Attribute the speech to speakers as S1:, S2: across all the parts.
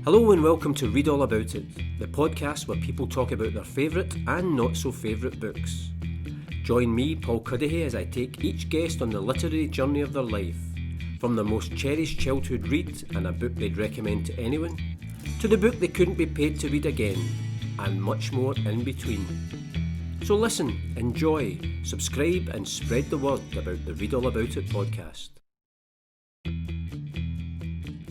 S1: Hello and welcome to Read All About It, the podcast where people talk about their favourite and not so favourite books. Join me, Paul Cuddihy, as I take each guest on the literary journey of their life, from their most cherished childhood read and a book they'd recommend to anyone, to the book they couldn't be paid to read again, and much more in between. So listen, enjoy, subscribe and spread the word about the Read All About It podcast.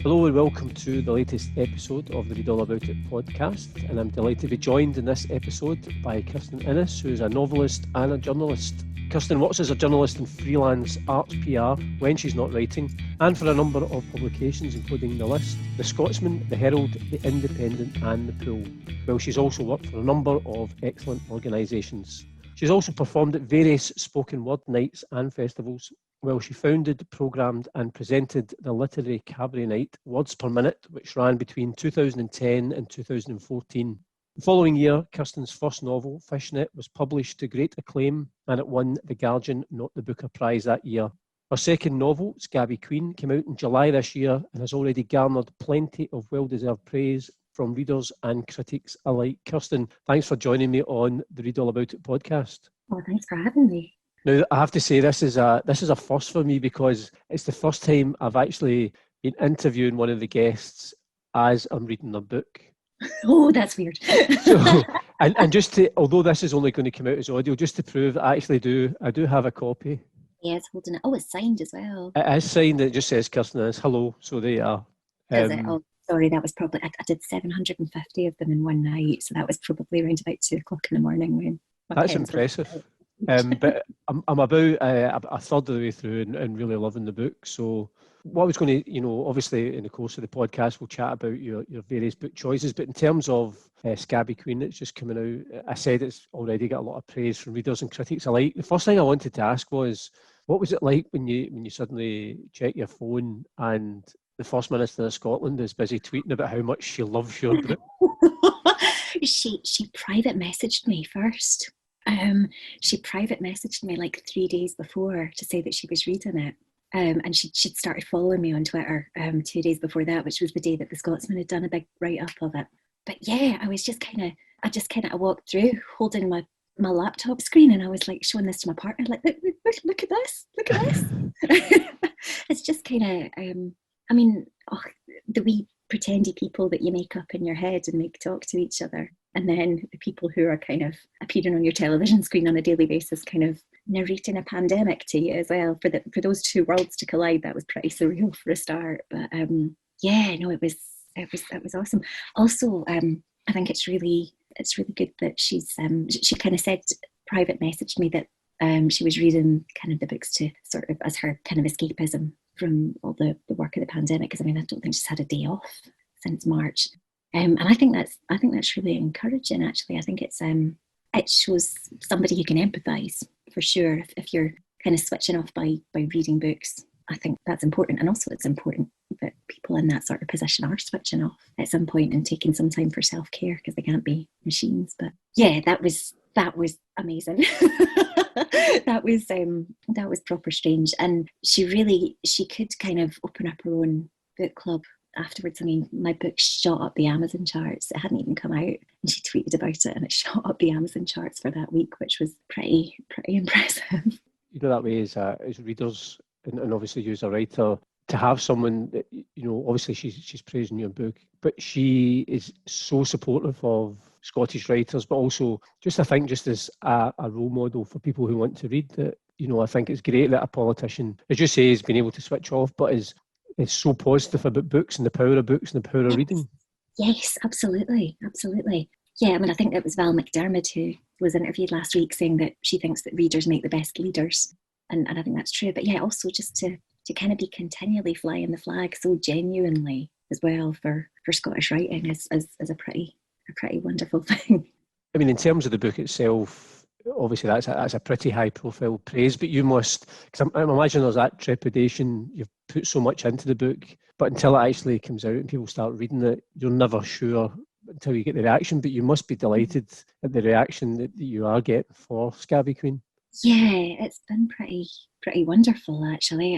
S1: Hello and welcome to the latest episode of the Read All About It podcast, and I'm delighted to be joined in this episode by Kirstin Innes, who is a novelist and a journalist. Kirstin works as a journalist in freelance arts PR when she's not writing, and for a number of publications including The List, The Scotsman, The Herald, The Independent and The Pool. Well, she's also worked for a number of excellent organisations. She's also performed at various spoken word nights and festivals. Well, she founded, programmed and presented the literary cabaret night Words Per Minute, which ran between 2010 and 2014. The following year, Kirstin's first novel, Fishnet, was published to great acclaim and it won the Guardian Not the Booker Prize that year. Her second novel, Scabby Queen, came out in July this year and has already garnered plenty of well-deserved praise from readers and critics alike. Kirstin, thanks for joining me on the Read All About It podcast.
S2: Oh, thanks for having me.
S1: Now, I have to say this is a first for me because it's the first time I've actually been interviewing one of the guests as I'm reading their book.
S2: Oh, that's weird.
S1: So, and just to, although this is only going to come out as audio, just to prove that I do have a copy.
S2: Yes, holding it. Oh, it's signed as well.
S1: It is signed. It just says Kirstin Innes, hello. So there you are.
S2: Is it? Oh, sorry, that was probably, I did 750 of them in one night, so that was probably around about 2 o'clock in the morning when.
S1: That's impressive. But I'm about a third of the way through and really loving the book. So what I was going to, obviously in the course of the podcast, we'll chat about your various book choices. But in terms of Scabby Queen, that's just coming out, I said it's already got a lot of praise from readers and critics alike. The first thing I wanted to ask was, what was it like when you suddenly check your phone and the First Minister of Scotland is busy tweeting about how much she loves your book?
S2: She private messaged me first. She private messaged me like 3 days before to say that she was reading it. And she'd started following me on Twitter 2 days before that, which was the day that the Scotsman had done a big write-up of it. But yeah, I walked through holding my laptop screen and I was like showing this to my partner, like, look at this. It's just kind of, the wee pretendy people that you make up in your head and make talk to each other. And then the people who are kind of appearing on your television screen on a daily basis, kind of narrating a pandemic to you as well. For those two worlds to collide, that was pretty surreal for a start. But it was awesome. Also, I think it's really good that she kind of said, private messaged me that she was reading kind of the books to sort of as her kind of escapism from all the work of the pandemic. Because I don't think she's had a day off since March. And I think that's really encouraging. Actually, I think it shows somebody who can empathise for sure. If you're kind of switching off by reading books, I think that's important. And also, it's important that people in that sort of position are switching off at some point and taking some time for self-care because they can't be machines. But yeah, that was amazing. that was proper strange. And she could kind of open up her own book club afterwards. My book shot up the Amazon charts. It hadn't even come out and she tweeted about it and it shot up the Amazon charts for that week, which was pretty impressive.
S1: That way as readers and obviously you as a writer, to have someone that, obviously she's praising your book, but she is so supportive of Scottish writers, but also just as a role model for people who want to read that. I think it's great that a politician, as you say, has been able to switch off, but is so positive about books and the power of books and the power of reading.
S2: Yes, absolutely. Yeah, I think it was Val McDermid who was interviewed last week saying that she thinks that readers make the best leaders. And I think that's true. But yeah, also just to kind of be continually flying the flag so genuinely as well for Scottish writing is a pretty wonderful thing.
S1: In terms of the book itself, obviously that's a pretty high profile praise, but you must, because I imagine there's that trepidation, you've put so much into the book, but until it actually comes out and people start reading it, you're never sure until you get the reaction, but you must be delighted at the reaction that you are getting for Scabby Queen.
S2: Yeah, it's been pretty wonderful actually.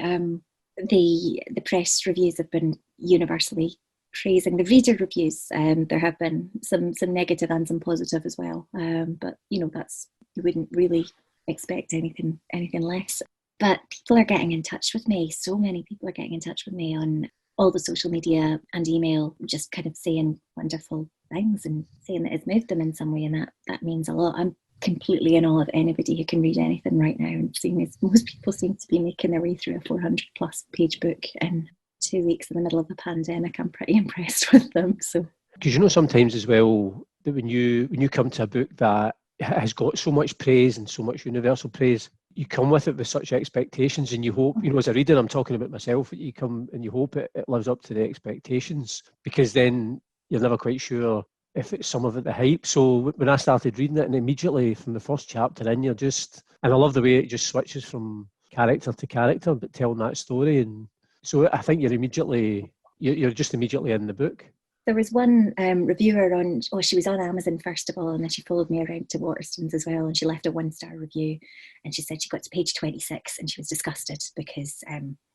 S2: The press reviews have been universally praising the reader reviews. There have been some negative and some positive as well. But that's, you wouldn't really expect anything less. But people are getting in touch with me. So many people are getting in touch with me on all the social media and email, just kind of saying wonderful things and saying that it's moved them in some way, and that means a lot. I'm completely in awe of anybody who can read anything right now, and seeing as most people seem to be making their way through a 400 plus page book in 2 weeks in the middle of a pandemic. I'm pretty impressed with them. So,
S1: because sometimes as well that when you come to a book that has got so much praise and so much universal praise, you come with it with such expectations, and you hope, as a reader, I'm talking about myself, you come and you hope it lives up to the expectations, because then you're never quite sure if it's some of it the hype. So when I started reading it, and immediately from the first chapter in, and I love the way it just switches from character to character, but telling that story. And so I think you're just immediately in the book.
S2: There was one reviewer she was on Amazon first of all, and then she followed me around to Waterstones as well, and she left a 1-star review, and she said she got to page 26 and she was disgusted because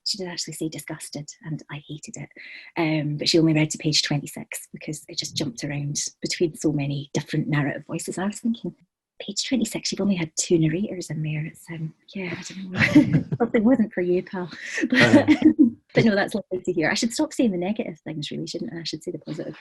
S2: she did actually say disgusted, and I hated it, but she only read to page 26 because it just jumped around between so many different narrative voices. And I was thinking, page 26, you've only had 2 narrators in there. It's I don't know. Something wasn't for you, pal. But no, that's lovely to hear. I should stop saying the negative things, really, shouldn't I? I should say the positive.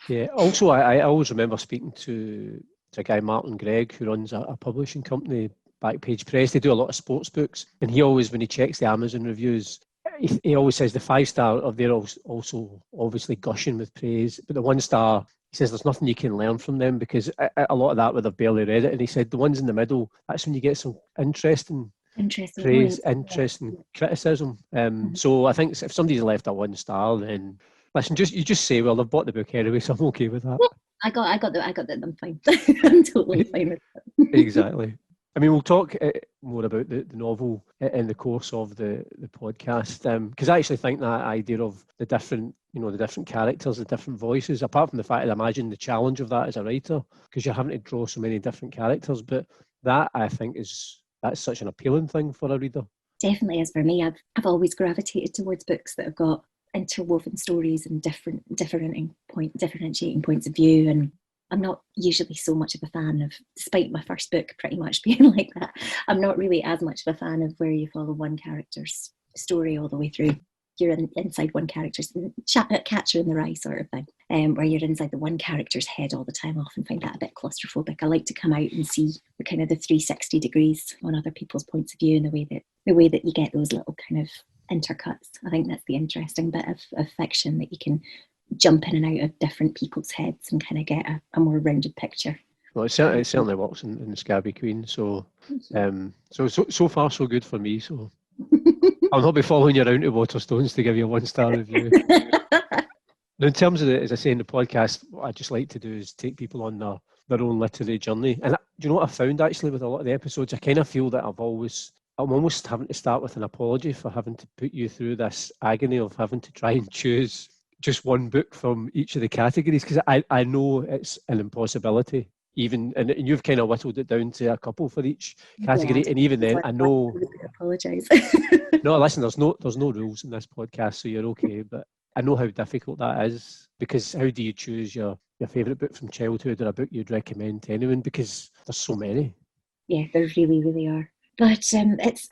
S1: Yeah. Also, I always remember speaking to a guy, Martin Gregg, who runs a publishing company, Backpage Press. They do a lot of sports books, and he always, when he checks the Amazon reviews, he always says the 5-star, they're also obviously gushing with praise, but the 1-star, he says there's nothing you can learn from them, because a lot of that would have barely read it. And he said the ones in the middle, that's when you get some interesting praise, interesting criticism. So I think if somebody's left a 1-star, then listen, you just say, well, they've bought the book anyway, so I'm okay with that.
S2: I got that. I'm fine. I'm totally fine with it.
S1: Exactly. I mean, we'll talk more about the novel in the course of the podcast, because I actually think that idea of the different characters, the different voices, apart from the fact that I imagine the challenge of that as a writer, because you're having to draw so many different characters, but that I think that's such an appealing thing for a reader.
S2: Definitely is for me. I've always gravitated towards books that have got interwoven stories and differentiating points of view, and I'm not usually so much of a fan of, despite my first book pretty much being like that, I'm not really as much of a fan of where you follow one character's story all the way through. You're inside one character's, Catcher in the Rye sort of thing, where you're inside the one character's head all the time. I often find that a bit claustrophobic. I like to come out and see the kind of the 360 degrees on other people's points of view, and the way that you get those little kind of intercuts. I think that's the interesting bit of fiction, that you can jump in and out of different people's heads and kind of get a more rounded picture.
S1: Well, it certainly works in Scabby Queen. So, so far so good for me. So I'll not be following you around to Waterstones to give you a 1-star review. Now, in terms of as I say in the podcast, what I just like to do is take people on their own literary journey. And do you know what I found actually with a lot of the episodes? I kind of feel that I'm almost having to start with an apology for having to put you through this agony of having to try and choose just one book from each of the categories, because I know it's an impossibility, even, and you've kind of whittled it down to a couple for each category. And even then, I know.
S2: Apologise.
S1: No, listen, there's no rules in this podcast, so you're okay. But I know how difficult that is, because how do you choose your favourite book from childhood, or a book you'd recommend to anyone? Because there's so many.
S2: Yeah, there really, really are. But it's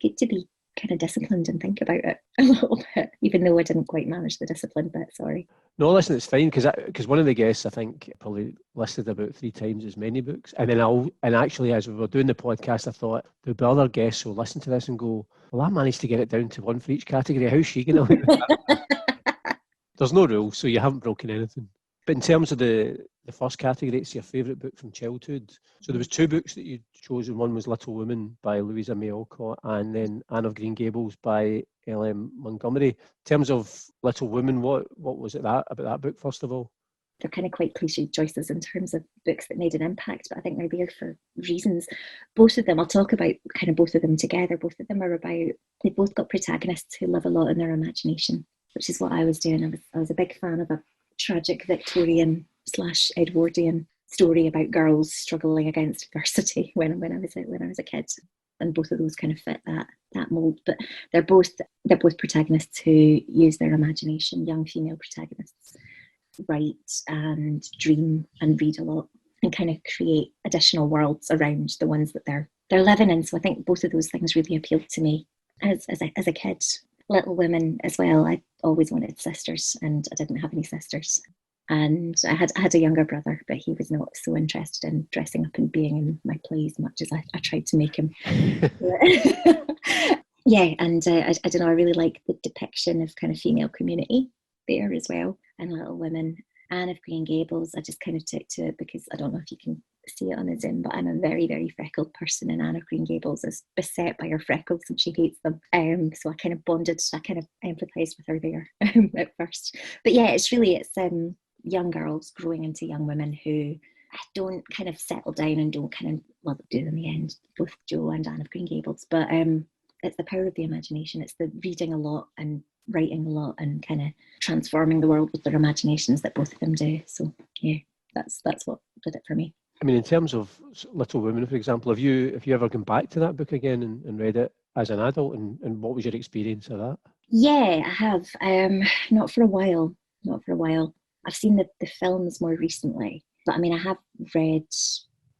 S2: good to be kind of disciplined and think about it a little bit, even though I didn't quite manage the discipline bit. Sorry. No,
S1: listen, it's fine, because one of the guests, I think, probably listed about 3 times as many books, and then actually as we were doing the podcast, I thought there'll be other guests who'll listen to this and go, well, I managed to get it down to 1 for each category. How's she going to like that? There's no rules, so you haven't broken anything. But in terms of the first category, it's your favourite book from childhood. So there was 2 books that you'd chosen. One was Little Women by Louisa May Alcott, and then Anne of Green Gables by L.M. Montgomery. In terms of Little Women, what was it about that book, first of all?
S2: They're kind of quite cliched choices in terms of books that made an impact, but I think they're there for reasons. Both of them, I'll talk about kind of both of them together. Both of them are about, they've both got protagonists who live a lot in their imagination, which is what I was doing. I was a big fan of a tragic Victorian / Edwardian story about girls struggling against adversity when I was a kid. and both of those kind of fit that mold. But they're both protagonists who use their imagination. Young female protagonists write and dream and read a lot and kind of create additional worlds around the ones that they're living in. So I think both of those things really appealed to me as a kid. Little Women as well. I always wanted sisters, and I didn't have any sisters. And I had a younger brother, but he was not so interested in dressing up and being in my plays much as I tried to make him. Yeah, and I don't know, I really like the depiction of kind of female community there as well, and Little Women. Anne of Green Gables, I just kind of took to it because I don't know if you can see it on the Zoom, but I'm a very, very freckled person, and Anne of Green Gables is beset by her freckles and she hates them. So I kind of empathised with her there at first. But yeah, it's young girls growing into young women who don't kind of settle down and don't kind of, well, they do in the end, both Jo and Anne of Green Gables, but it's the power of the imagination. It's the reading a lot and writing a lot and kind of transforming the world with their imaginations that both of them do. So yeah, that's what did it for me.
S1: I mean, in terms of Little Women, for example, have you ever gone back to that book again and read it as an adult, and what was your experience of that?
S2: Yeah, I have. Not for a while. I've seen the films more recently, but I mean, I have read,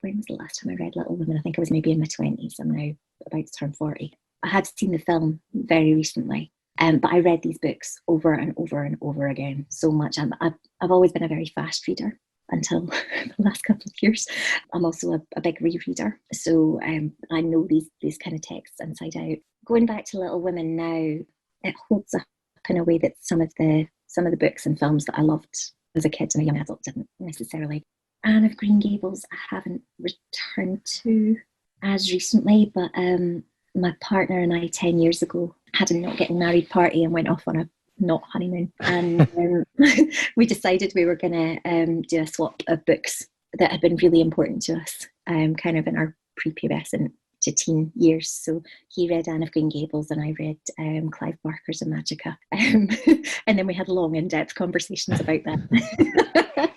S2: when was the last time I read Little Women? I think I was maybe in my 20s. I'm now about to turn 40. I had seen the film very recently. But I read these books over and over and over again so much. I've always been a very fast reader until the last couple of years. I'm also a big rereader, so I know these kind of texts inside out. Going back to Little Women now, it holds up in a way that some of the books and films that I loved as a kid and a young adult didn't necessarily. Anne of Green Gables I haven't returned to as recently, but my partner and I 10 years ago had a not getting married party and went off on a not honeymoon, and we decided we were going to do a swap of books that had been really important to us, kind of in our prepubescent to teen years. So he read Anne of Green Gables and I read Clive Barker's Magica, and then we had long in-depth conversations about that.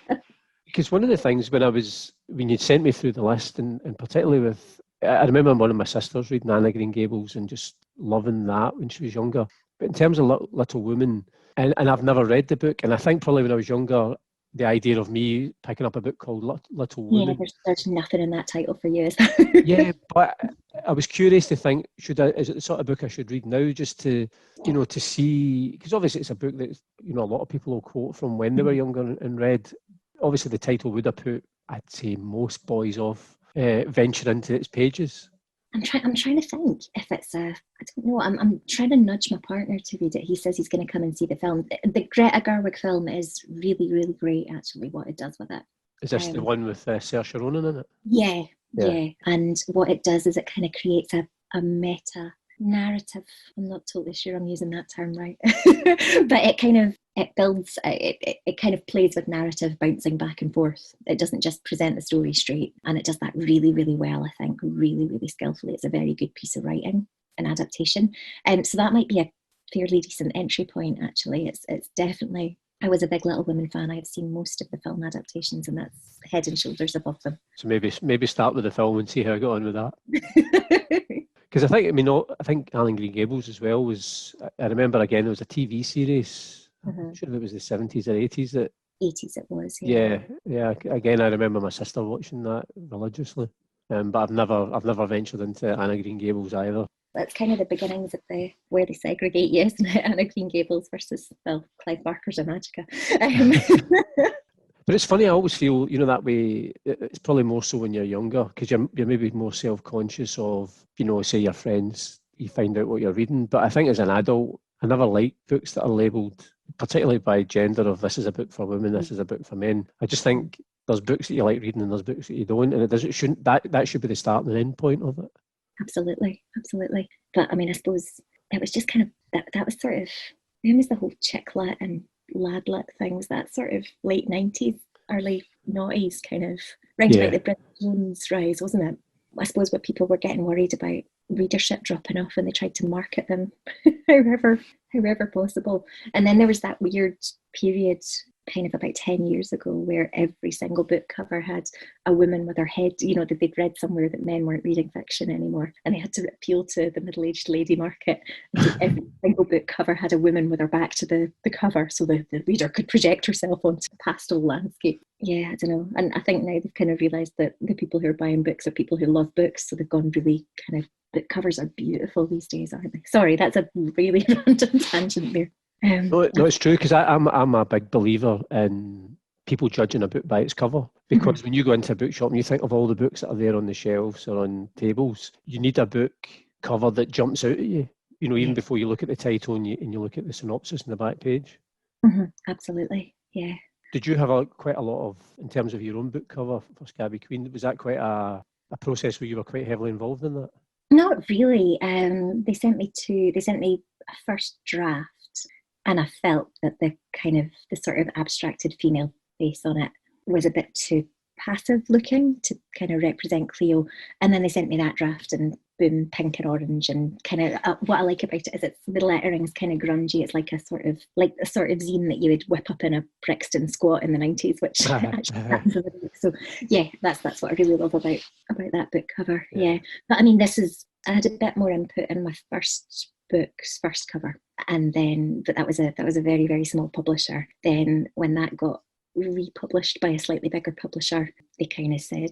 S1: Because one of the things when you'd sent me through the list, and particularly with, I remember one of my sisters reading Anne of Green Gables and just loving that when she was younger. But in terms of Little Women, and I've never read the book, and I think probably when I was younger, the idea of me picking up a book called Little Women.
S2: Yeah, there's nothing in that title for you, is there?
S1: Yeah, but I was curious to think, is it the sort of book I should read now, just to, to see, because obviously it's a book that, a lot of people will quote from when they were younger and read. Obviously the title would have put, I'd say, most boys off venture into its pages.
S2: I'm trying to think if it's I don't know. I'm trying to nudge my partner to read it. He says he's going to come and see the film. The Greta Gerwig film is really, really great, actually, what it does with it.
S1: Is this the one with Saoirse Ronan in it?
S2: Yeah. And what it does is it kind of creates a meta narrative. I'm not totally sure I'm using that term right. But it builds, it kind of plays with narrative bouncing back and forth. It doesn't just present the story straight, and it does that really, really well, I think, really, really skillfully. It's a very good piece of writing and adaptation. So that might be a fairly decent entry point, actually. It's definitely, I was a big Little Women fan. I've seen most of the film adaptations, and that's head and shoulders above them.
S1: So maybe start with the film and see how I got on with that. Because I think Anne of Green Gables as well was, I remember again, there was a TV series. I'm not sure if it was the 70s or 80s.
S2: 80s it was,
S1: yeah. Yeah. Again, I remember my sister watching that religiously. But I've never ventured into Anne of Green Gables either.
S2: That's kind of the beginnings of where they segregate, yes, Anne of Green Gables versus, Clive Barker's Magica.
S1: But it's funny, I always feel, that way, it's probably more so when you're younger, because you're maybe more self-conscious of, say your friends, you find out what you're reading. But I think as an adult, I never like books that are labelled, particularly by gender, of this is a book for women, this is a book for men. I just think there's books that you like reading and there's books that you don't, and that should be the start and the end point of it.
S2: Absolutely. But I mean, I suppose it was just kind of, that was sort of, when was the whole chick lit and ladlit things, that sort of late 90s, early 90s kind of, right about the Bridget Jones rise, wasn't it? I suppose what people were getting worried about, readership dropping off, when they tried to market them however possible. And then there was that weird period kind of about 10 years ago, where every single book cover had a woman with her head, that they'd read somewhere that men weren't reading fiction anymore, and they had to appeal to the middle-aged lady market. And so every single book cover had a woman with her back to the cover, so the reader could project herself onto the pastel landscape. Yeah, I don't know. And I think now they've kind of realised that the people who are buying books are people who love books, so they've gone really kind of, book covers are beautiful these days, aren't they? Sorry, that's a really random tangent there.
S1: No, it's true, because I'm a big believer in people judging a book by its cover, because when you go into a bookshop and you think of all the books that are there on the shelves or on tables, you need a book cover that jumps out at you, even before you look at the title and you look at the synopsis in the back page.
S2: Absolutely, yeah.
S1: Did you have quite a lot of, in terms of your own book cover for Scabby Queen, was that quite a process where you were quite heavily involved in that?
S2: Not really. They sent me a first draft, and I felt that the sort of abstracted female face on it was a bit too passive looking to kind of represent Cleo. And then they sent me that draft, and boom, pink and orange, and kind of what I like about it is the lettering's kind of grungy. It's like a sort of zine that you would whip up in a Brixton squat in the 90s, which actually happens in the book. So yeah, that's what I really love about that book cover. Yeah. But I mean, I had a bit more input in my first book's first cover, and then that was a very, very small publisher. Then when that got republished by a slightly bigger publisher, they kind of said,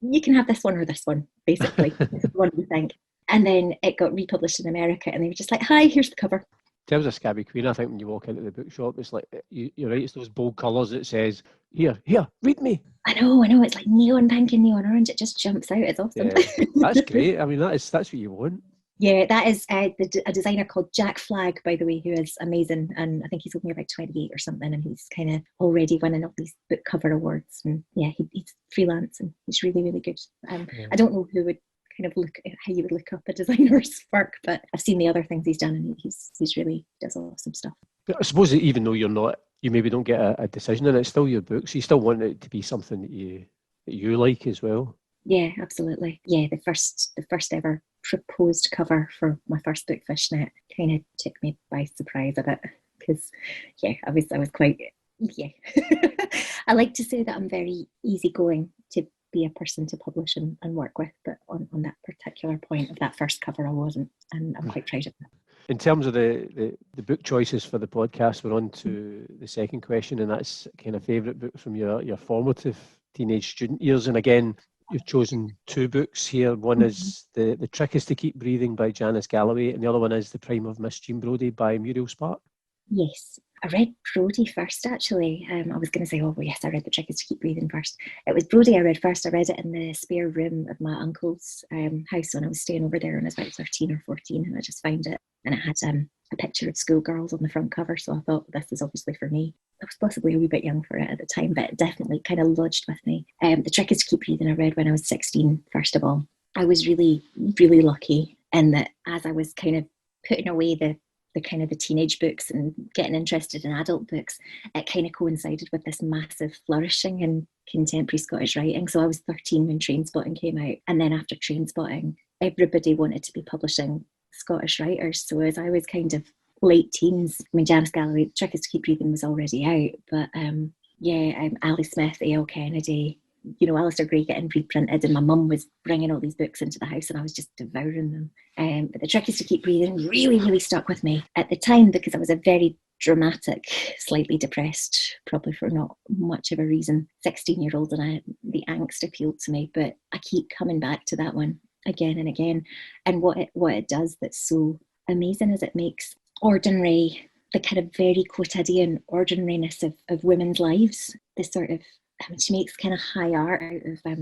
S2: you can have this one or this one, basically. This is the one we think. And then it got republished in America, and they were just like, hi, here's the cover.
S1: In terms of Scabby Queen, I think when you walk into the bookshop, it's like, you're right, it's those bold colours that says, here, read me.
S2: I know, it's like neon pink and neon orange. It just jumps out. It's awesome.
S1: Yeah, that's great. I mean, that's what you want.
S2: Yeah, that is a designer called Jack Flagg, by the way, who is amazing. And I think he's only about 28 or something, and he's kind of already winning all these book cover awards. And yeah, he's freelance, and he's really, really good. I don't know who would kind of look at how you would look up a designer's work, but I've seen the other things he's done, and he's really does awesome stuff.
S1: But I suppose that even though you maybe don't get a decision in it, it's still your book, so you still want it to be something that you like as well.
S2: Yeah, absolutely. Yeah, the first ever proposed cover for my first book, Fishnet, kind of took me by surprise a bit, because I was quite I like to say that I'm very easygoing to be a person to publish and work with, but on that particular point of that first cover I wasn't, and I'm quite proud of that.
S1: In terms of the book choices for the podcast, we're on to the second question, and that's kind of favourite book from your formative teenage student years. And again, you've chosen two books here. One is The Trick is to Keep Breathing by Janice Galloway, and the other one is The Prime of Miss Jean Brodie by Muriel Spark.
S2: Yes, I read Brodie first, actually. I was going to say, I read The Trick is to Keep Breathing first. It was Brodie I read first. I read it in the spare room of my uncle's house when I was staying over there when I was about 13 or 14, and I just found it. And it had a picture of schoolgirls on the front cover, so I thought, this is obviously for me. I was possibly a wee bit young for it at the time, but it definitely kind of lodged with me. The Trick is to Keep Breathing I read when I was 16, first of all. I was really, really lucky in that as I was kind of putting away the kind of the teenage books and getting interested in adult books, it kind of coincided with this massive flourishing in contemporary Scottish writing. So I was 13 when Trainspotting came out, and then after Trainspotting, everybody wanted to be publishing Scottish writers. So as I was kind of late teens, I mean, Janice Galloway, The Trick is to Keep Breathing was already out, but Ali Smith, A.L. Kennedy, Alistair Gray getting reprinted, and my mum was bringing all these books into the house, and I was just devouring them. But The Trick is to Keep Breathing really, really stuck with me at the time, because I was a very dramatic, slightly depressed, probably for not much of a reason, 16-year-old, and the angst appealed to me. But I keep coming back to that one again and again. And what it does that's so amazing is it makes ordinary, the kind of very quotidian ordinariness of women's lives, this sort of, she makes kind of high art out of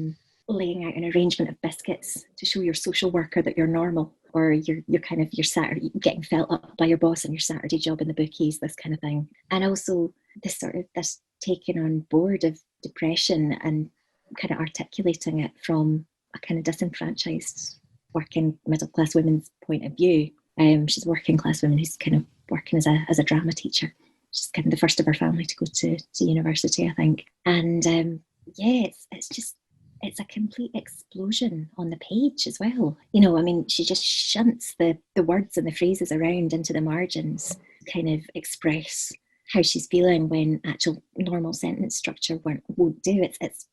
S2: laying out an arrangement of biscuits to show your social worker that you're normal, or you're Saturday, getting felt up by your boss on your Saturday job in the bookies, this kind of thing. And also this taking on board of depression and kind of articulating it from a kind of disenfranchised working middle class woman's point of view. She's a working class woman who's kind of working as a drama teacher. She's kind of the first of her family to go to university, I think. And it's a complete explosion on the page as well. She just shunts the words and the phrases around into the margins, kind of express how she's feeling when actual normal sentence structure won't do. It's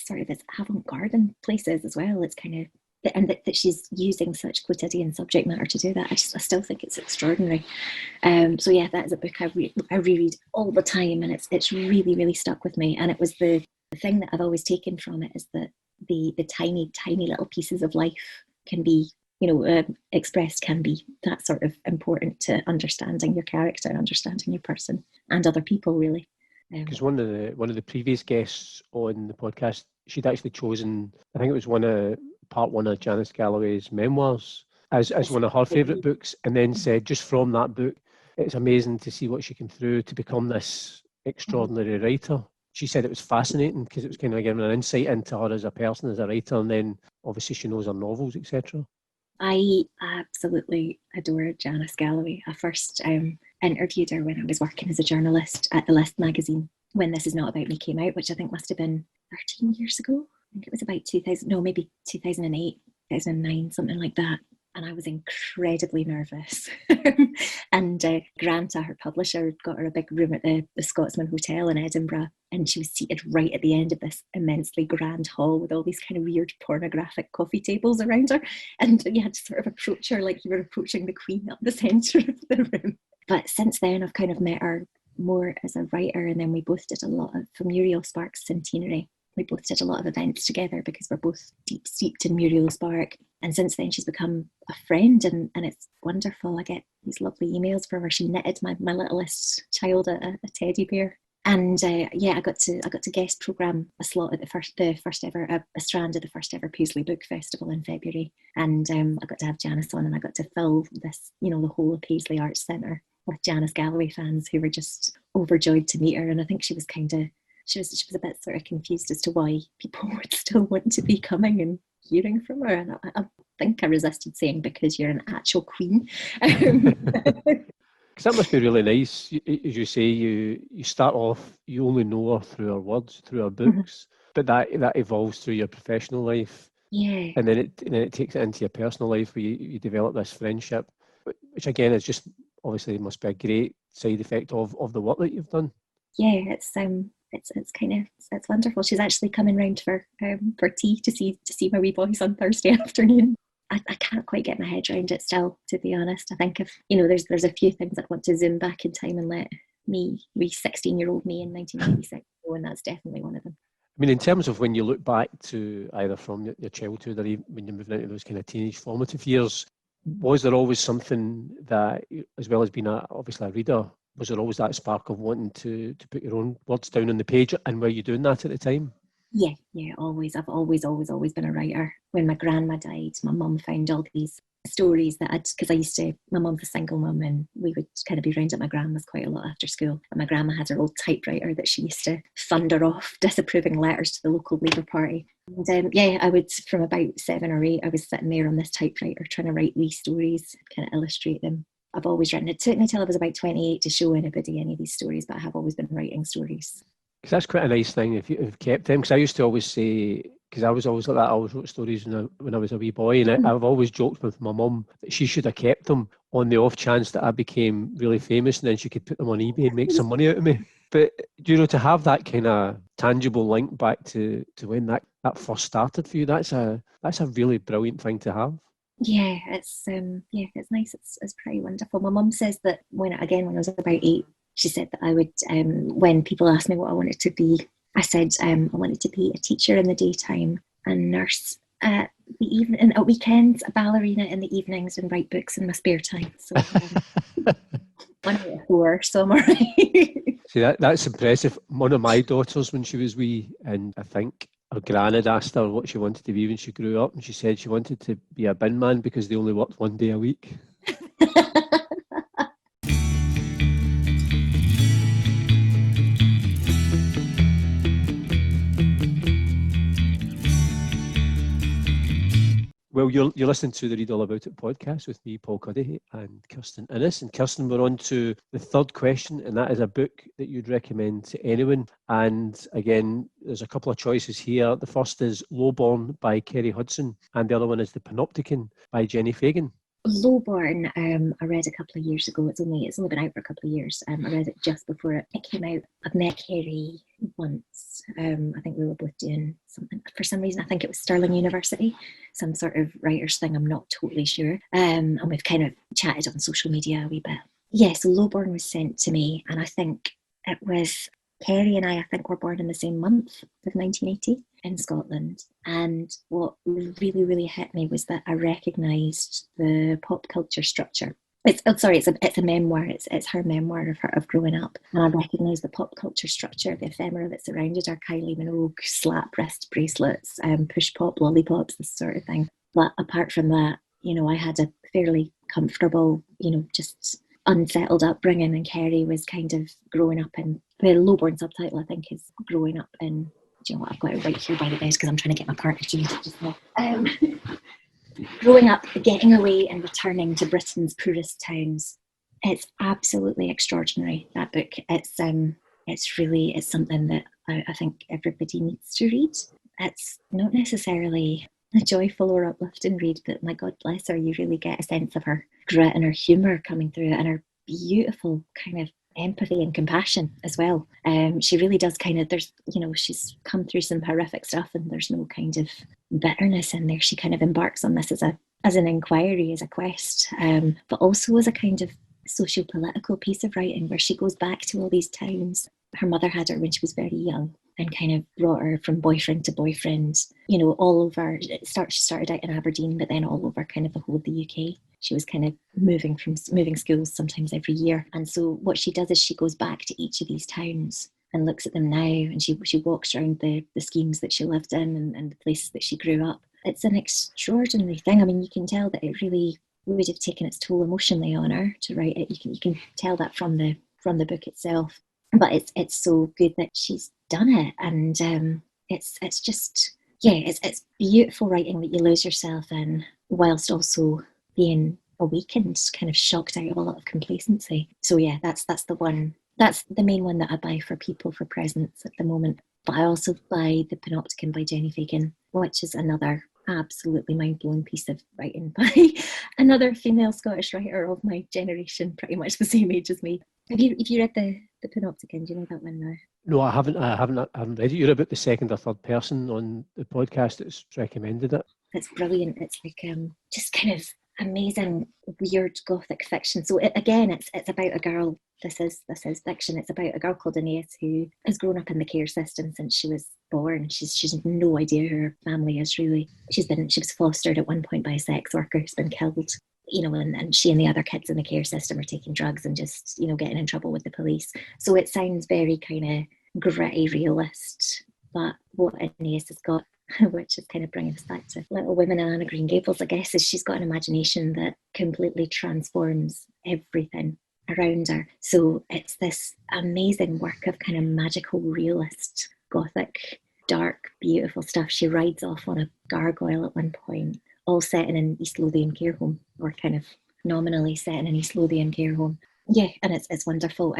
S2: sort of it's avant-garde in places as well. It's kind of that she's using such quotidian subject matter to do that. I still think it's extraordinary. So yeah, that is a book I reread all the time, and it's really, really stuck with me. And it was the thing that I've always taken from it is that the tiny little pieces of life can be, expressed, can be that sort of important to understanding your character, understanding your person and other people, really.
S1: Because one of the previous guests on the podcast, she'd actually chosen, I think it was part one of Janice Galloway's memoirs as one of her favourite books, and then said just from that book, it's amazing to see what she came through to become this extraordinary writer. She said it was fascinating because it was kind of giving an insight into her as a person, as a writer, and then obviously she knows her novels, etc.
S2: I absolutely adore Janice Galloway. I first interviewed her when I was working as a journalist at The List magazine when This Is Not About Me came out, which I think must have been 13 years ago. I think it was about 2008, 2009, something like that. And I was incredibly nervous. And Granta, her publisher, got her a big room at the Scotsman Hotel in Edinburgh. And she was seated right at the end of this immensely grand hall with all these kind of weird pornographic coffee tables around her. And you had to sort of approach her like you were approaching the Queen up the centre of the room. But since then, I've kind of met her more as a writer. And then we both did a lot for Muriel Spark's centenary. We both did a lot of events together because we're both deep steeped in Muriel Spark. And since then, she's become a friend, and it's wonderful. I get these lovely emails from her. She knitted my littlest child a teddy bear. And I got to guest programme a slot at the first ever a strand of the first ever Paisley Book Festival in February. And I got to have Janice on, and I got to fill this, the whole of Paisley Arts Centre with Janice Galloway fans who were just overjoyed to meet her. And I think she was she was a bit sort of confused as to why people would still want to be coming and hearing from her. And I think I resisted saying, because you're an actual queen.
S1: Because that must be really nice. As you say, you start off, you only know her through her words, through her books, but that evolves through your professional life.
S2: Yeah.
S1: And then it takes it into your personal life where you develop this friendship, which again is just, obviously must be a great side effect of the work that you've done.
S2: Yeah, it's wonderful. She's actually coming round for tea to see my wee boys on Thursday afternoon. I can't quite get my head around it still, to be honest. I think if there's a few things I'd want to zoom back in time and let me, wee 16-year-old me in 1996 go, and that's definitely one of them.
S1: I mean, in terms of when you look back to either from your childhood or even when you're moving into those kind of teenage formative years, was there always something that, as well as being obviously a reader, was there always that spark of wanting to put your own words down on the page, and were you doing that at the time?
S2: Yeah, always. I've always been a writer. When my grandma died, my mum found all these stories because my mum's a single mum, and we would kind of be round at my grandma's quite a lot after school. And my grandma had her old typewriter that she used to thunder off disapproving letters to the local Labour Party. And I would, from about 7 or 8, I was sitting there on this typewriter trying to write wee stories, kind of illustrate them. I've always written. It took me till I was about 28 to show anybody any of these stories, but I have always been writing stories.
S1: Because that's quite a nice thing if you've kept them. Because I used to always say, because I was always like that, I always wrote stories when I was a wee boy, and I've always joked with my mum that she should have kept them on the off chance that I became really famous, and then she could put them on eBay and make some money out of me. But to have that kind of tangible link back to when that first started for you, that's a really brilliant thing to have.
S2: Yeah, it's nice. It's pretty wonderful. My mum says that when I was about 8, she said that I would, when people asked me what I wanted to be, I said I wanted to be a teacher in the daytime, a nurse at weekends, a ballerina in the evenings, and write books in my spare time. So one out of 4, so I'm all right.
S1: See, that's impressive. One of my daughters, when she was wee, and I think her gran had asked her what she wanted to be when she grew up, and she said she wanted to be a bin man because they only worked 1 day a week. Well, you're listening to the Read All About It podcast with me, Paul Cuddihy, and Kirstin Innes. And Kirstin, we're on to the third question, and that is a book that you'd recommend to anyone. And again, there's a couple of choices here. The first is Lowborn by Kerry Hudson, and the other one is The Panopticon by Jenny Fagan.
S2: Lowborn, I read a couple of years ago. It's only been out for a couple of years. I read it just before it came out. I've met Kerry once. I think we were both doing something. For some reason, I think it was Stirling University, some sort of writers thing. I'm not totally sure. And we've kind of chatted on social media a wee bit. Yeah, so Lowborn was sent to me, and I think it was Kerry and I think, were born in the same month of 1980 in Scotland. And what really, really hit me was that I recognised the pop culture structure. It's a memoir. It's her memoir of growing up, and I recognised the pop culture structure, the ephemera that surrounded her: Kylie Minogue, slap wrist bracelets, push pop lollipops, this sort of thing. But apart from that, I had a fairly comfortable, just unsettled upbringing, and Kerry was kind of growing up in the Lowborn subtitle, I think, is growing up in. Do you know what? I've got it right here by the bed because I'm trying to get my partner to use it just now. Growing up, getting away and returning to Britain's poorest towns. It's absolutely extraordinary, that book. It's something that I think everybody needs to read. It's not necessarily a joyful or uplifting read, but my God bless her, you really get a sense of her grit and her humour coming through it, and her beautiful kind of empathy and compassion as well. She really does she's come through some horrific stuff, and there's no kind of bitterness in there. She kind of embarks on this as an inquiry, as a quest, but also as a kind of socio-political piece of writing where she goes back to all these towns. Her mother had her when she was very young and kind of brought her from boyfriend to boyfriend, all over. She started out in Aberdeen, but then all over kind of the whole of the UK. She was kind of moving schools sometimes every year. And so what she does is she goes back to each of these towns and looks at them now, and she walks around the schemes that she lived in and the places that she grew up. It's an extraordinary thing. I mean, you can tell that it really would have taken its toll emotionally on her to write it. You can tell that from the book itself. But it's so good that she's done it, and it's just it's beautiful writing that you lose yourself in, whilst also being awakened, kind of shocked out of a lot of complacency. So yeah, that's the one. That's the main one that I buy for people for presents at the moment. But I also buy The Panopticon by Jenny Fagan, which is another absolutely mind-blowing piece of writing by another female Scottish writer of my generation, pretty much the same age as me. Have you read the Panopticon? Do you know that one now?
S1: No, I haven't read it. You're about the second or third person on the podcast that's recommended it.
S2: It's brilliant. It's like just kind of amazing, weird gothic fiction. So it's about a girl. This is fiction. It's about a girl called Innes who has grown up in the care system since she was born. She's no idea who her family is really. She was fostered at one point by a sex worker who's been killed. And she and the other kids in the care system are taking drugs and just, getting in trouble with the police. So it sounds very kind of gritty realist. But what Innes has got, which is kind of bringing us back to Little Women and Anne of Green Gables, I guess, is she's got an imagination that completely transforms everything around her. So it's this amazing work of kind of magical realist, gothic, dark, beautiful stuff. She rides off on a gargoyle at one point, all set in an East Lothian care home, or kind of nominally set in an East Lothian care home. Yeah, and it's wonderful.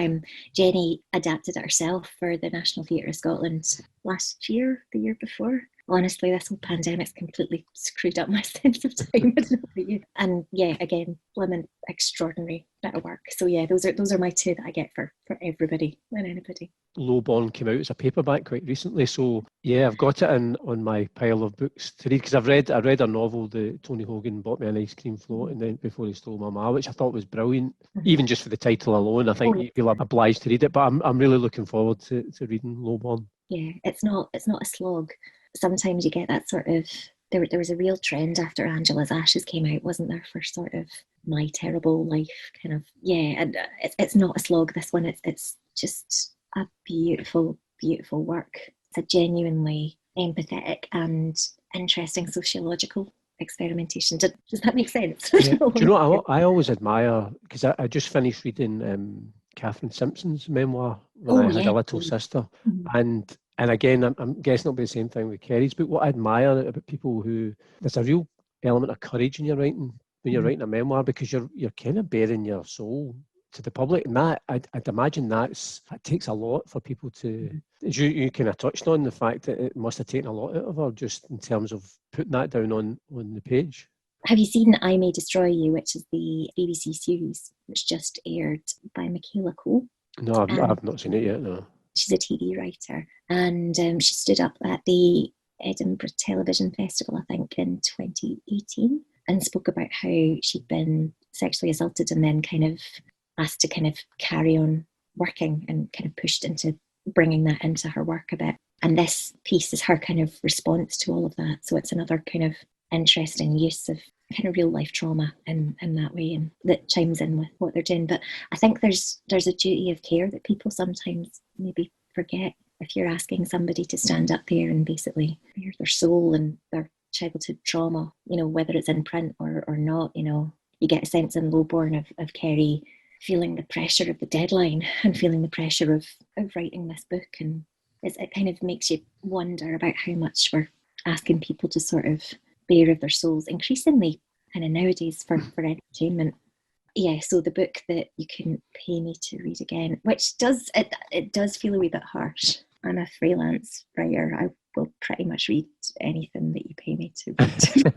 S2: Jenny adapted it herself for the National Theatre of Scotland last year, the year before. Honestly, this whole pandemic's completely screwed up my sense of time. I don't know about you. And yeah, again, blimmin' extraordinary bit of work. So yeah, those are my two that I get for everybody and anybody.
S1: Lowborn came out as a paperback quite recently, so yeah, I've got it on my pile of books to read, because I read a novel that Tony Hogan bought me an ice cream float and then Before He Stole My Ma, which I thought was brilliant. Even just for the title alone, I think you'd be obliged to read it. But I'm really looking forward to reading Lowborn.
S2: Yeah, it's not a slog. Sometimes you get that sort of. There was a real trend after Angela's Ashes came out, wasn't there, for sort of My Terrible Life kind of. Yeah, and it's not a slog. This one, it's just a beautiful, beautiful work. It's a genuinely empathetic and interesting sociological experimentation. Does that make sense?
S1: Yeah. Do you know what I always admire, because I just finished reading Catherine Simpson's memoir when I had a little sister, and again, I'm guessing it'll be the same thing with Kerry's, but what I admire about people there's a real element of courage in your writing when you're writing a memoir, because you're kind of bearing your soul to the public, and that I'd imagine that takes a lot for people to. As you kind of touched on the fact that it must have taken a lot out of her, just in terms of putting that down on the page.
S2: Have you seen I May Destroy You, which is the BBC series which just aired by Michaela Cole?
S1: No, I've not seen it yet, no.
S2: She's a TV writer, and she stood up at the Edinburgh Television Festival, I think, in 2018, and spoke about how she'd been sexually assaulted and then kind of asked to kind of carry on working and kind of pushed into bringing that into her work a bit. And this piece is her kind of response to all of that. So it's another kind of interesting use of kind of real life trauma in that way, and that chimes in with what they're doing. But I think there's a duty of care that people sometimes maybe forget. If you're asking somebody to stand up there and basically bare their soul and their childhood trauma, you know, whether it's in print or not, you know, you get a sense in Lowborn of Kerry feeling the pressure of the deadline and feeling the pressure of writing this book. And it kind of makes you wonder about how much we're asking people to sort of bare of their souls, increasingly kind of nowadays for entertainment. Yeah, so the book that you couldn't pay me to read again, which does feel a wee bit harsh. I'm a freelance writer. I will pretty much read anything that you pay me to read.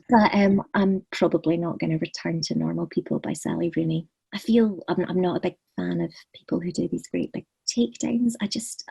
S2: But I'm probably not going to return to Normal People by Sally Rooney. I feel I'm not a big fan of people who do these great big takedowns. I just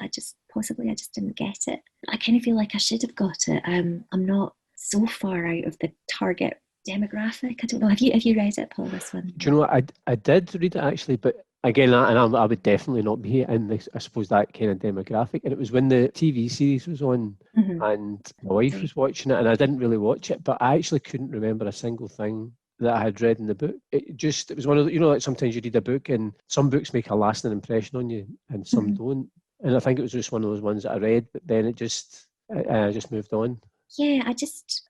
S2: didn't get it. I kind of feel like I should have got it. I'm not so far out of the target demographic. I don't know. Have you read it, Paul? This one?
S1: Do you know what? I did read it actually, but again, I would definitely not be in this, I suppose, that kind of demographic. And it was when the TV series was on, and my wife was watching it, and I didn't really watch it, but I actually couldn't remember a single thing that I had read in the book. It was one of the, you know, like sometimes you read a book and some books make a lasting impression on you and some don't. And I think it was just one of those ones that I read, but then I just moved on.
S2: Yeah, I just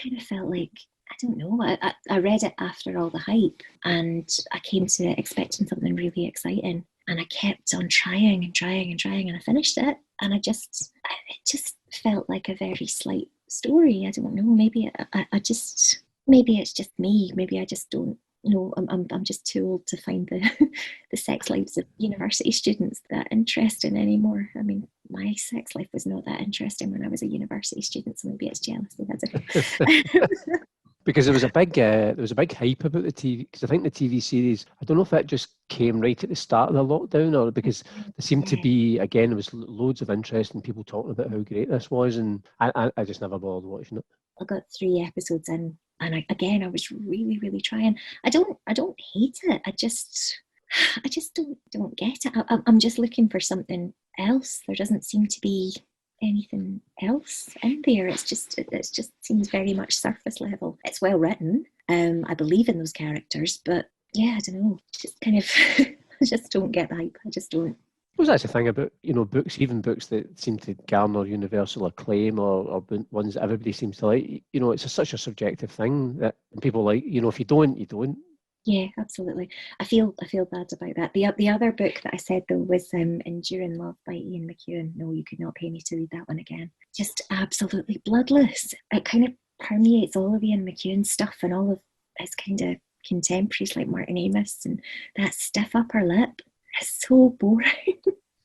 S2: kind of felt like, I don't know, I read it after all the hype, and I came to it expecting something really exciting, and I kept on trying, and I finished it, and it just felt like a very slight story. I don't know, maybe maybe it's just me, maybe I just don't know. I'm just too old to find the sex lives of university students that interesting anymore. I mean, my sex life was not that interesting when I was a university student, so maybe it's jealousy. I don't know.
S1: Because there was a big hype about the TV, because I think the TV series, I don't know if it just came right at the start of the lockdown, or because there seemed to be, again, there was loads of interest in people talking about how great this was, and I just never bothered watching it.
S2: I got 3 episodes in, and I was really, really trying. I don't hate it. I just don't get it. I'm just looking for something else. There doesn't seem to be anything else in there. It just seems very much surface level. It's well written. I believe in those characters, but yeah, I don't know. Just kind of, I just don't get the hype. I just don't.
S1: Well, that's the thing about, you know, books, even books that seem to garner universal acclaim or ones that everybody seems to like. You know, it's such a subjective thing that people like. You know, if you don't, you don't.
S2: Yeah, absolutely. I feel bad about that. The other book that I said though was Enduring Love by Ian McEwan. No, you could not pay me to read that one again. Just absolutely bloodless. It kind of permeates all of Ian McEwan's stuff and all of his kind of contemporaries like Martin Amis, and that stiff upper lip is so boring.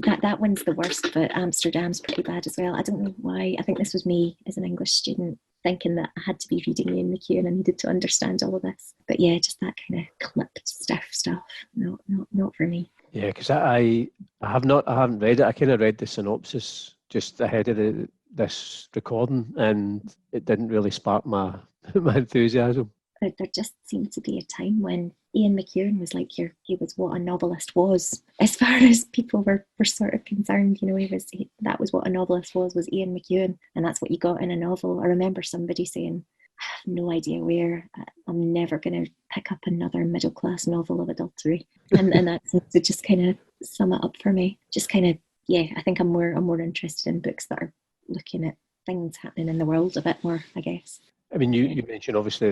S2: That one's the worst, but Amsterdam's pretty bad as well. I don't know why. I think this was me as an English student thinking that I had to be reading Ian McEwan and needed to understand all of this. But yeah, just that kind of clipped stiff stuff. Not for me.
S1: Yeah, because I haven't read it. I kind of read the synopsis just ahead of this recording, and it didn't really spark my enthusiasm.
S2: There just seemed to be a time when Ian McEwan was like he was what a novelist was, as far as people were sort of concerned. You know, that was what a novelist was Ian McEwan, and that's what you got in a novel. I remember somebody saying, I have no idea where, I'm never going to pick up another middle class novel of adultery, and that seems to just kind of sum it up for me. Just kind of, yeah, I think I'm more interested in books that are looking at things happening in the world a bit more, I guess.
S1: I mean, you mentioned obviously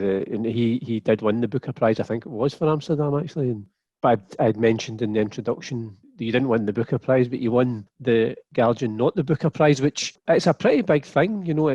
S1: he did win the Booker Prize. I think it was for Amsterdam actually. But I'd mentioned in the introduction that you didn't win the Booker Prize, but you won the Guardian, not the Booker Prize, which it's a pretty big thing. You know,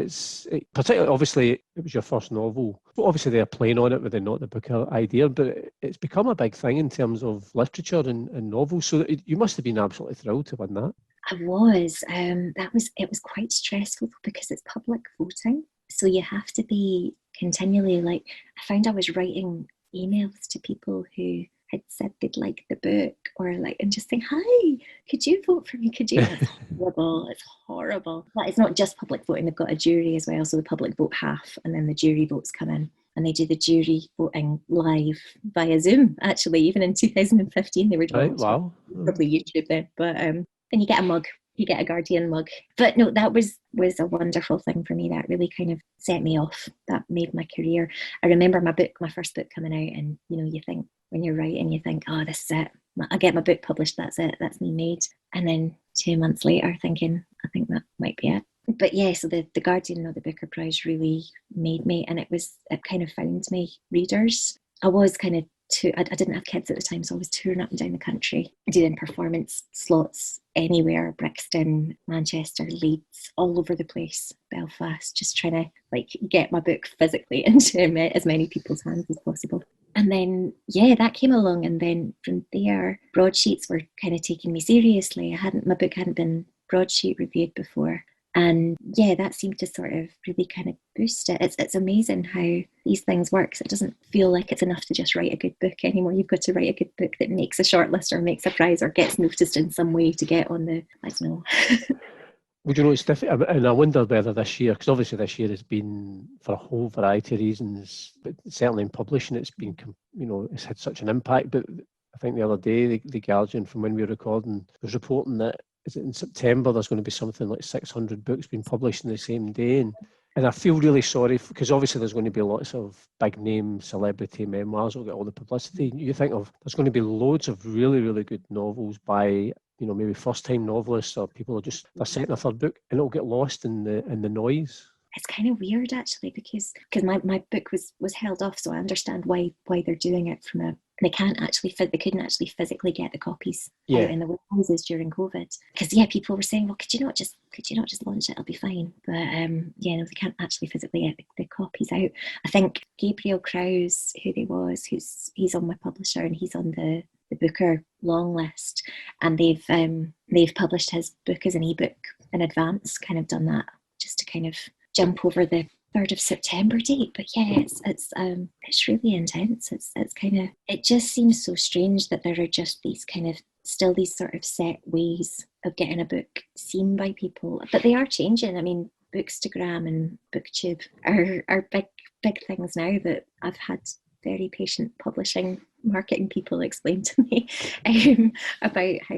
S1: particularly obviously it was your first novel. Obviously they're playing on it with the not the Booker idea, but it's become a big thing in terms of literature and novels. So you must have been absolutely thrilled to win that.
S2: I was. It was quite stressful because it's public voting. So you have to be continually, like, I found I was writing emails to people who had said they'd like the book, or like, and just saying, hi, could you vote for me? Could you? It's horrible. It's horrible. But it's not just public voting. They've got a jury as well. So the public vote half, and then the jury votes come in. And they do the jury voting live via Zoom, actually. Even in 2015, they were doing
S1: Right, wow.
S2: Probably YouTube then. But then you get a mug. You get a Guardian mug. But no, that was a wonderful thing for me. That really kind of set me off. That made my career. I remember my first book coming out, and you think, when you're writing, you think, oh, this is it. I get my book published, that's it. That's me made. And then 2 months later, thinking, I think that might be it. But yeah, so the Guardian or the Booker Prize really made me, and it kind of found me readers. I was kind of I didn't have kids at the time, so I was touring up and down the country, doing performance slots anywhere, Brixton, Manchester, Leeds, all over the place, Belfast, just trying to like get my book physically into as many people's hands as possible. And then, yeah, that came along, and then from there, broadsheets were kind of taking me seriously. My book hadn't been broadsheet reviewed before. And yeah, that seemed to sort of really kind of boost it. It's amazing how these things work. It doesn't feel like it's enough to just write a good book anymore. You've got to write a good book that makes a shortlist or makes a prize or gets noticed in some way to get on the, I don't know.
S1: Well, it's different, and I wonder whether this year, because obviously this year has been, for a whole variety of reasons, but certainly in publishing, it's been, it's had such an impact. But I think the other day, the Guardian, from when we were recording, was reporting that is it in September there's going to be something like 600 books being published in the same day, and I feel really sorry because obviously there's going to be lots of big name celebrity memoirs will get all the publicity. You think of there's going to be loads of really, really good novels by maybe first time novelists, or people are they're setting a third book, and it'll get lost in the noise.
S2: It's kind of weird actually, because my book was held off, so I understand why they're doing it they couldn't actually physically get the copies out in the warehouses during COVID, because people were saying, well, could you not just launch it, it'll be fine. But no, they can't actually physically get the copies out. I think Gabriel Krause, who he's on my publisher, and he's on the Booker long list, and they've published his book as an ebook in advance, kind of done that just to kind of jump over the 3rd of September date. But yeah, it's really intense. It's kind of, it just seems so strange that there are just these kind of still these sort of set ways of getting a book seen by people, but they are changing. I mean, Bookstagram and BookTube are big things now that I've had very patient publishing marketing people explain to me about how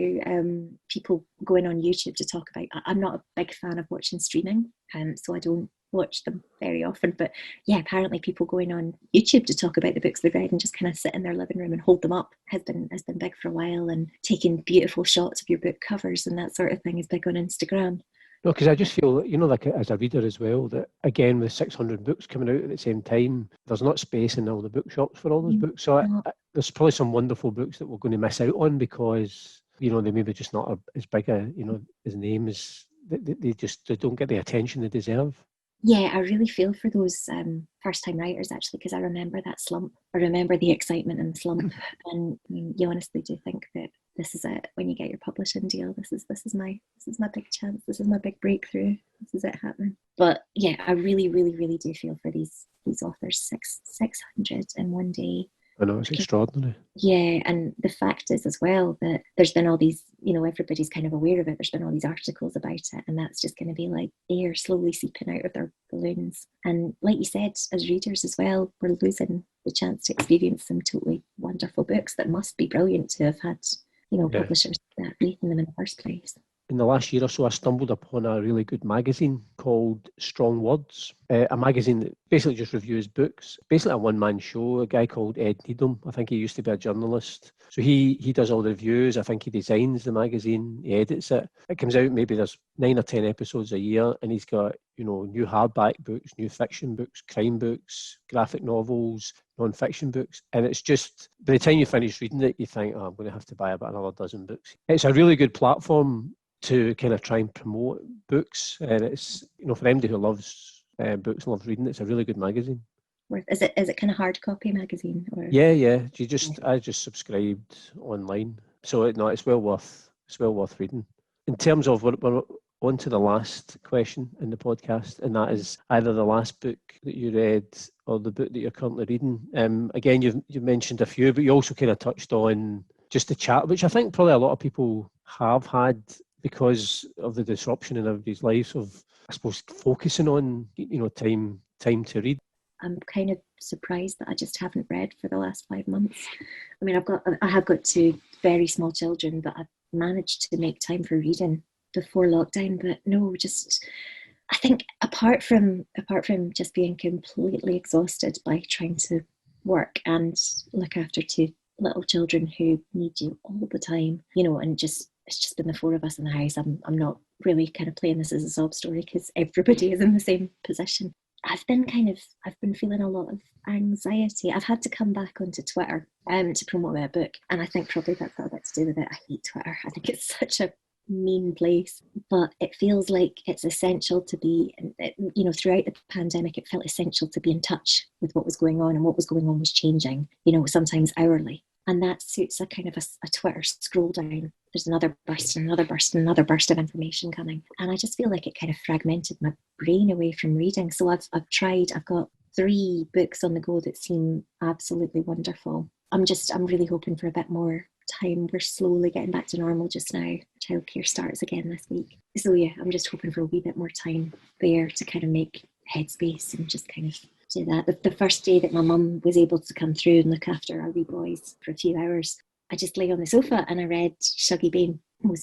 S2: people going on YouTube to talk about. I'm not a big fan of watching streaming, so I don't watch them very often. But yeah, apparently people going on YouTube to talk about the books they've read and just kind of sit in their living room and hold them up has been big for a while, and taking beautiful shots of your book covers and that sort of thing is big on Instagram.
S1: No, because I just feel, like as a reader as well, that again, with 600 books coming out at the same time, there's not space in all the bookshops for all those books. So there's probably some wonderful books that we're going to miss out on because, they maybe just not as big as names. They don't get the attention they deserve.
S2: Yeah, I really feel for those first-time writers, actually, because I remember that slump. I remember the excitement and the slump. And you honestly do think that this is it. When you get your publishing deal, this is my big chance. This is my big breakthrough. This is it happening. But yeah, I really, really, really do feel for these authors. 600 in one day.
S1: I know, it's extraordinary.
S2: Yeah, and the fact is as well that there's been all these, everybody's kind of aware of it. There's been all these articles about it, and that's just going to be like air slowly seeping out of their balloons. And like you said, as readers as well, we're losing the chance to experience some totally wonderful books that must be brilliant to have had, publishers that reading them in the first place.
S1: In the last year or so, I stumbled upon a really good magazine called Strong Words, a magazine that basically just reviews books. Basically a one-man show, a guy called Ed Needham. I think he used to be a journalist. So he does all the reviews. I think he designs the magazine, he edits it. It comes out, maybe there's 9 or 10 episodes a year, and he's got, new hardback books, new fiction books, crime books, graphic novels, non-fiction books. And it's just, by the time you finish reading it, you think, I'm going to have to buy about another dozen books. It's a really good platform to kind of try and promote books, and it's for anybody who loves books and loves reading, it's a really good magazine.
S2: Is it kind of hard copy magazine? Or?
S1: Yeah. I just subscribed online, so it's well worth reading. In terms of we're on to the last question in the podcast, and that is either the last book that you read or the book that you're currently reading. Again, you've mentioned a few, but you also kind of touched on just the chat, which I think probably a lot of people have had because of the disruption in everybody's lives of, I suppose, focusing on, time to read.
S2: I'm kind of surprised that I just haven't read for the last 5 months. I mean, I have got 2 very small children, but I've managed to make time for reading before lockdown. But no, just I think apart from just being completely exhausted by trying to work and look after 2 little children who need you all the time, and it's just been the 4 of us in the house. I'm not really kind of playing this as a sob story because everybody is in the same position. I've been feeling a lot of anxiety. I've had to come back onto Twitter to promote my book, and I think probably that's got a bit to do with it. I hate Twitter. I think it's such a mean place, but it feels like it's essential to be, throughout the pandemic, it felt essential to be in touch with what was going on, and what was going on was changing, sometimes hourly. And that suits a kind of a Twitter scroll down. There's another burst and another burst and another burst of information coming. And I just feel like it kind of fragmented my brain away from reading. So I've got 3 books on the go that seem absolutely wonderful. I'm really hoping for a bit more time. We're slowly getting back to normal just now. Childcare starts again this week. So yeah, I'm just hoping for a wee bit more time there to kind of make headspace and just kind of do that. The first day that my mum was able to come through and look after our wee boys for a few hours, I just lay on the sofa and I read Scabby Queen.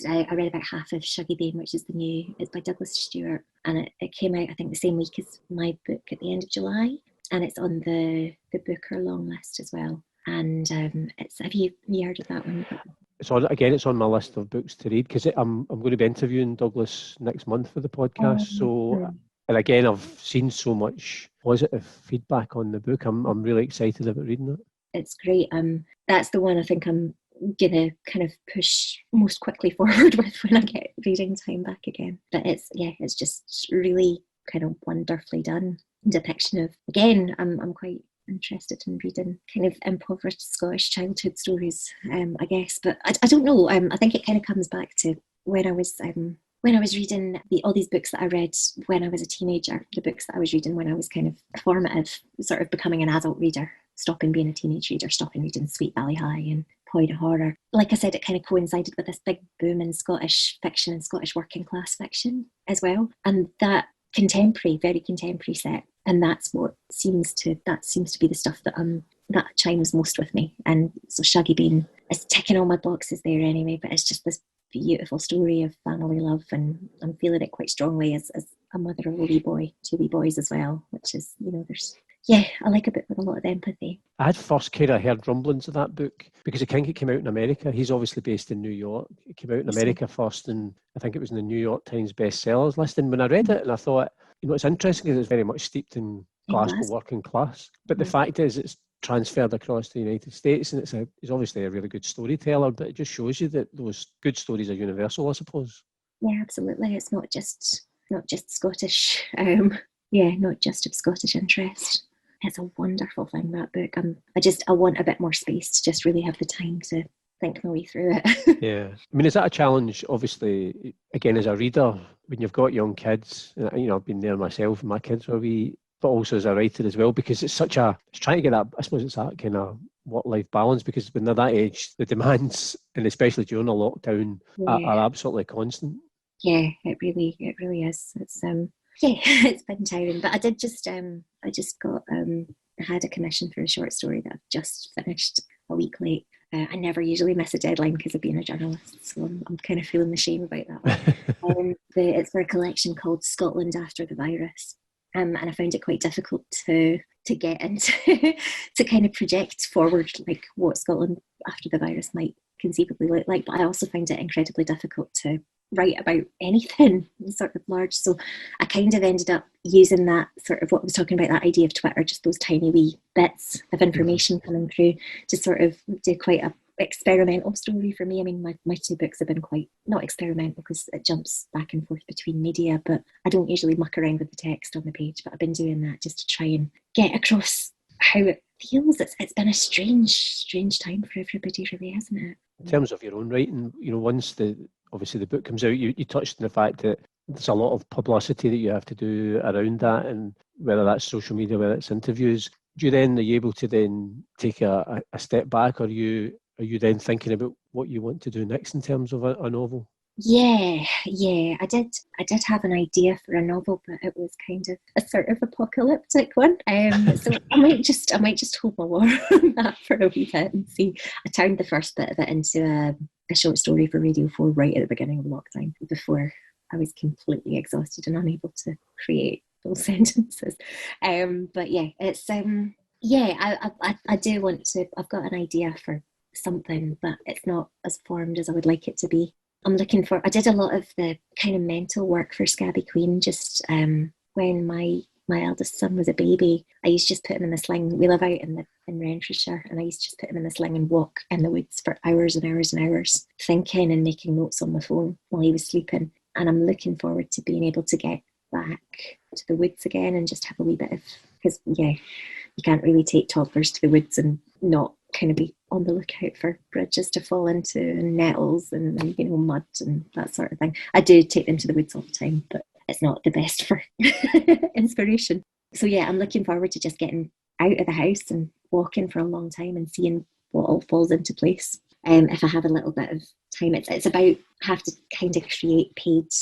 S2: I read about half of Scabby Queen, which is it's by Douglas Stewart, and it came out I think the same week as my book at the end of July, and it's on the Booker long list as well. And have you heard of that one?
S1: It's on my list of books to read because I'm going to be interviewing Douglas next month for the podcast. And again, I've seen so much positive feedback on the book. I'm really excited about reading it.
S2: It's great. That's the one I think I'm gonna kind of push most quickly forward with when I get reading time back again. But it's just really kind of wonderfully done. Depiction of, again, I'm quite interested in reading kind of impoverished Scottish childhood stories, I guess. But I don't know. I think it kind of comes back to when I was reading all these books that I read when I was a teenager, the books that I was reading when I was kind of formative, sort of becoming an adult reader, stopping being a teenage reader, stopping reading Sweet Valley High and Poida Horror. Like I said, it kind of coincided with this big boom in Scottish fiction and Scottish working class fiction as well. And that very contemporary set. And that's what seems to be the stuff that chimes most with me. And so Scabby Queen is ticking all my boxes there anyway, but it's just this beautiful story of family love, and I'm feeling it quite strongly as a mother of a wee boy, 2 wee boys as well, which is, I like a book with a lot of empathy.
S1: I had first kind of heard rumblings of that book because I think it came out in America. He's obviously based in New York. It came out in America first, and I think it was in the New York Times bestsellers list. And when I read it, and I thought, it's interesting because it's very much steeped in Glasgow working class. But the fact is, it's transferred across the United States, and he's obviously a really good storyteller, but it just shows you that those good stories are universal, I suppose.
S2: Yeah, absolutely. It's not just Scottish, not just of Scottish interest. It's a wonderful thing, that book. I want a bit more space to just really have the time to think my way through it.
S1: Yeah. I mean, is that a challenge, obviously, again, as a reader, when you've got young kids? I've been there myself, and my kids were wee, but also as a writer as well, because it's trying to get that, I suppose it's that kind of work-life balance, because when they're that age, the demands, and especially during a lockdown, are absolutely constant.
S2: Yeah, it really is. It's it's been tiring, but I had a commission for a short story that I've just finished a week late. I never usually miss a deadline because of being a journalist, so I'm kind of feeling the shame about that. It's for a collection called Scotland After the Virus. And I found it quite difficult to get into, to kind of project forward like what Scotland after the virus might conceivably look like. But I also found it incredibly difficult to write about anything sort of large. So I kind of ended up using that sort of what I was talking about, that idea of Twitter, just those tiny wee bits of information coming through to sort of do quite a experimental story for me. I mean, my 2 books have been quite, not experimental because it jumps back and forth between media, but I don't usually muck around with the text on the page, but I've been doing that just to try and get across how it feels. It's been a strange time for everybody, really, hasn't it?
S1: In terms of your own writing, once obviously the book comes out, you touched on the fact that there's a lot of publicity that you have to do around that, and whether that's social media, whether it's interviews. Are you able to then take a step back, or are you then thinking about what you want to do next in terms of a novel?
S2: Yeah. I did have an idea for a novel, but it was kind of a sort of apocalyptic one. So I might just hold my war on that for a wee bit and see. I turned the first bit of it into a short story for Radio 4 right at the beginning of lockdown, before I was completely exhausted and unable to create those sentences. But yeah, it's I do want to. I've got an idea for something, but it's not as formed as I would like it to be. I did a lot of the kind of mental work for Scabby Queen just when my eldest son was a baby. I used to just put him in the sling. We live out in Renfrewshire, and I used to just put him in the sling and walk in the woods for hours and hours and hours, thinking and making notes on my phone while he was sleeping. And I'm looking forward to being able to get back to the woods again and just have a wee bit of, because you can't really take toddlers to the woods and not kind of be on the lookout for bridges to fall into and nettles and mud and that sort of thing. I do take them to the woods all the time, but it's not the best for inspiration. So yeah, I'm looking forward to just getting out of the house and walking for a long time and seeing what all falls into place. If I have a little bit of time, it's about, I have to kind of create paid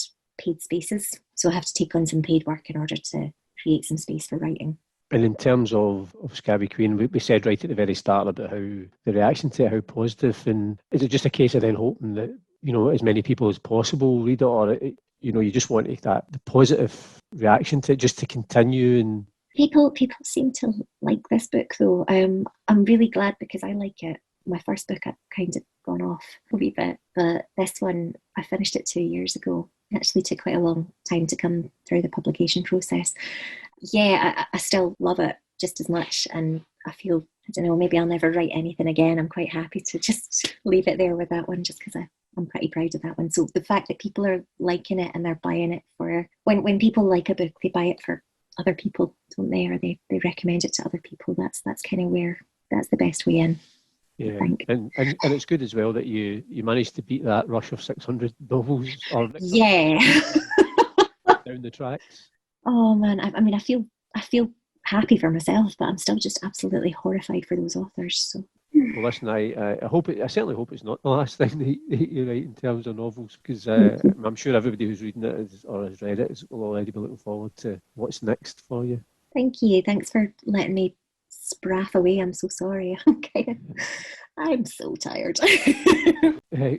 S2: spaces. So I have to take on some paid work in order to create some space for writing.
S1: And in terms of Scabby Queen, we said right at the very start about how the reaction to it, how positive, and is it just a case of then hoping that, as many people as possible read it, or, you just want the positive reaction to it just to continue? And
S2: people seem to like this book though. I'm really glad, because I like it. My first book, I've kind of gone off a wee bit, but this one, I finished it 2 years ago. It actually took quite a long time to come through the publication process. Yeah, I still love it just as much, and I feel, I don't know, maybe I'll never write anything again. I'm quite happy to just leave it there with that one, just because I'm pretty proud of that one. So the fact that people are liking it and they're buying it for, when people like a book, they buy it for other people, don't they? Or they recommend it to other people. That's kind of where, that's the best way in.
S1: Yeah, and it's good as well that you managed to beat that rush of 600 novels or
S2: yeah
S1: down the tracks.
S2: Oh man, I feel happy for myself, but I'm still just absolutely horrified for those authors. So,
S1: well, listen, I certainly hope it's not the last thing that you write in terms of novels, because I'm sure everybody who's reading it or has read it will already be looking forward to what's next for you.
S2: Thank you. Thanks for letting me spraff away. I'm so sorry. I'm so tired.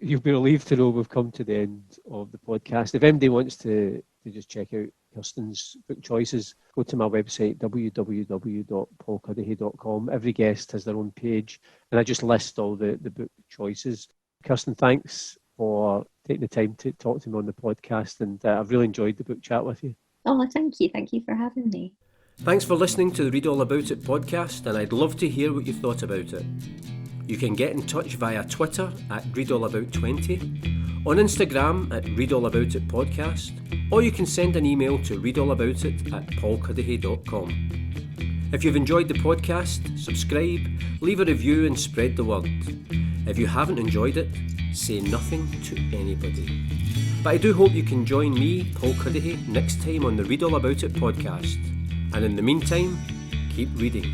S1: You'll be relieved to know we've come to the end of the podcast. If anybody wants to just check out Kirstin's book choices, go to my website, www.paulcuddihy.com. Every guest has their own page, and I just list all the book choices. Kirstin, thanks for taking the time to talk to me on the podcast, and I've really enjoyed the book chat with you.
S2: Oh, thank you. Thank you for having me.
S1: Thanks for listening to the Read All About It podcast, and I'd love to hear what you thought about it. You can get in touch via Twitter at readallabout20, on Instagram at readallaboutitpodcast, or you can send an email to readallaboutit@paulcuddihy.com. If you've enjoyed the podcast, subscribe, leave a review and spread the word. If you haven't enjoyed it, say nothing to anybody. But I do hope you can join me, Paul Cuddihy, next time on the Read All About It podcast. And in the meantime, keep reading.